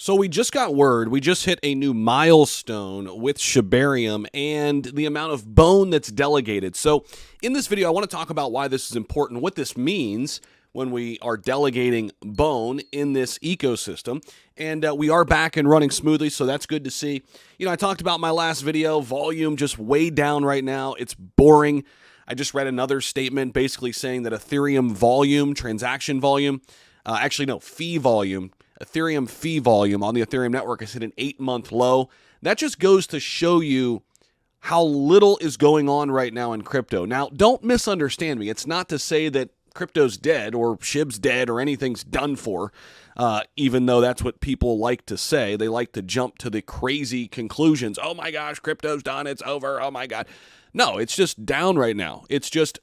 So we just got word, we just hit a new milestone with Shibarium and the amount of bone that's delegated. So in this video, I want to talk about why this is important, what this means when we are delegating bone in this ecosystem. And we are back and running smoothly, so that's good to see. You know, I talked about my last video, volume just way down right now. It's boring. I just read another statement basically saying that Ethereum volume, transaction volume, fee volume, Ethereum fee volume on the Ethereum network has hit an 8-month low. That just goes to show you how little is going on right now in crypto. Now, don't misunderstand me. It's not to say that crypto's dead or SHIB's dead or anything's done for, even though that's what people like to say. They like to jump to the crazy conclusions. Oh my gosh, crypto's done. It's over. Oh my God. No, it's just down right now. It's just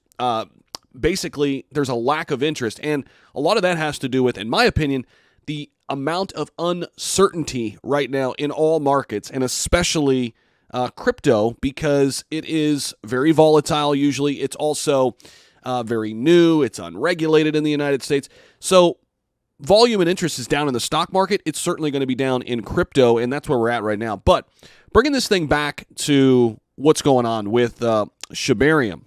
basically there's a lack of interest. And a lot of that has to do with, in my opinion, the amount of uncertainty right now in all markets, and especially crypto, because it is very volatile usually. It's also very new. It's unregulated in the United States. So volume and interest is down in the stock market. It's certainly going to be down in crypto, and that's where we're at right now. But bringing this thing back to what's going on with Shibarium,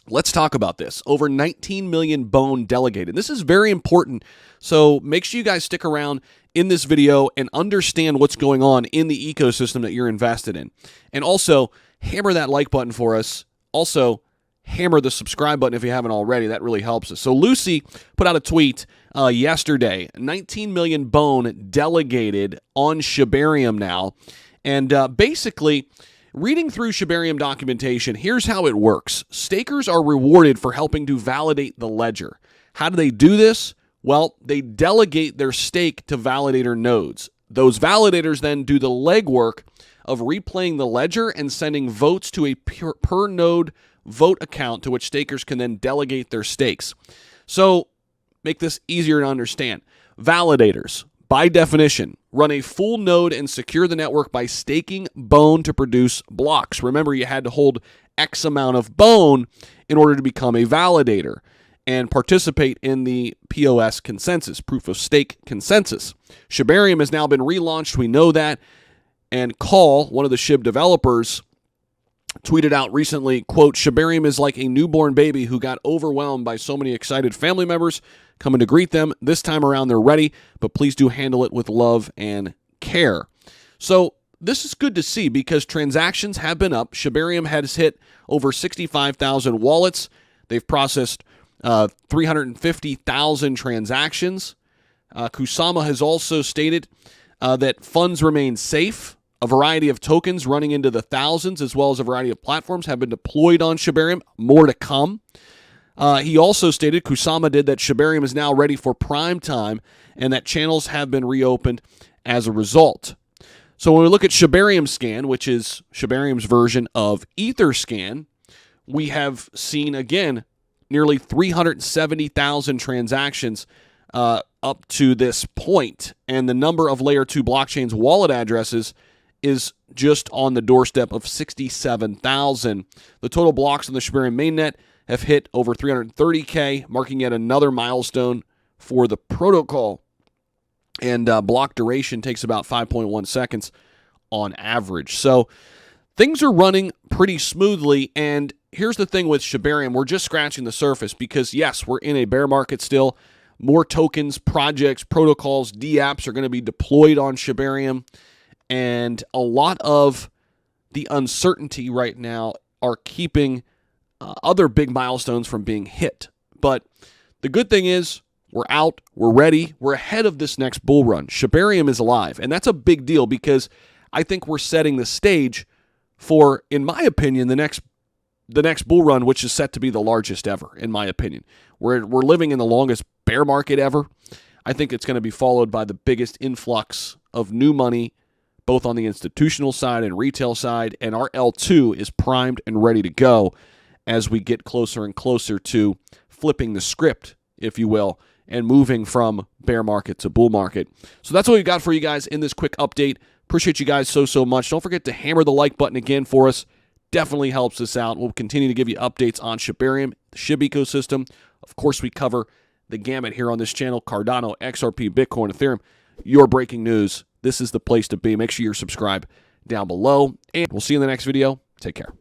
let's talk about this. Over 19 million bone delegated. This is very important, so make sure you guys stick around in this video and understand what's going on in the ecosystem that you're invested in. And also, hammer that like button for us. Also, hammer the subscribe button if you haven't already. That really helps us. So Lucy put out a tweet yesterday. 19 million bone delegated on Shibarium now. And basically, reading through Shibarium documentation, here's how it works. Stakers are rewarded for helping to validate the ledger. How do they do this? Well, they delegate their stake to validator nodes. Those validators then do the legwork of replaying the ledger and sending votes to a per node vote account to which stakers can then delegate their stakes. So, make this easier to understand. Validators, by definition, run a full node and secure the network by staking bone to produce blocks. Remember, you had to hold X amount of bone in order to become a validator and participate in the POS consensus, proof of stake consensus. Shibarium has now been relaunched. We know that. And Call, one of the SHIB developers, tweeted out recently, quote, Shibarium is like a newborn baby who got overwhelmed by so many excited family members coming to greet them. This time around, they're ready, but please do handle it with love and care. So this is good to see because transactions have been up. Shibarium has hit over 65,000 wallets. They've processed 350,000 transactions. Kusama has also stated that funds remain safe. A variety of tokens running into the thousands, as well as a variety of platforms, have been deployed on Shibarium. More to come. He also stated, Kusama did, that Shibarium is now ready for prime time and that channels have been reopened as a result. So when we look at Shibarium Scan, which is Shibarium's version of Etherscan, we have seen, again, nearly 370,000 transactions up to this point. And the number of Layer 2 blockchains wallet addresses is just on the doorstep of 67,000. The total blocks on the Shibarium mainnet have hit over 330K, marking yet another milestone for the protocol. And block duration takes about 5.1 seconds on average. So things are running pretty smoothly. And here's the thing with Shibarium. We're just scratching the surface because, yes, we're in a bear market still. More tokens, projects, protocols, dApps are going to be deployed on Shibarium. And a lot of the uncertainty right now are keeping other big milestones from being hit. But the good thing is we're out, we're ready, we're ahead of this next bull run. Shibarium is alive, and that's a big deal because I think we're setting the stage for, in my opinion, the next bull run, which is set to be the largest ever, in my opinion. We're living in the longest bear market ever. I think it's going to be followed by the biggest influx of new money, both on the institutional side and retail side, and our L2 is primed and ready to go as we get closer and closer to flipping the script, if you will, and moving from bear market to bull market. So that's what we got for you guys in this quick update. Appreciate you guys so much. Don't forget to hammer the like button again for us. Definitely helps us out. We'll continue to give you updates on Shibarium, the SHIB ecosystem. Of course, we cover the gamut here on this channel: Cardano, XRP, Bitcoin, Ethereum. Your breaking news this is the place to be. Make sure you're subscribed down below, and we'll see you in the next video. Take care.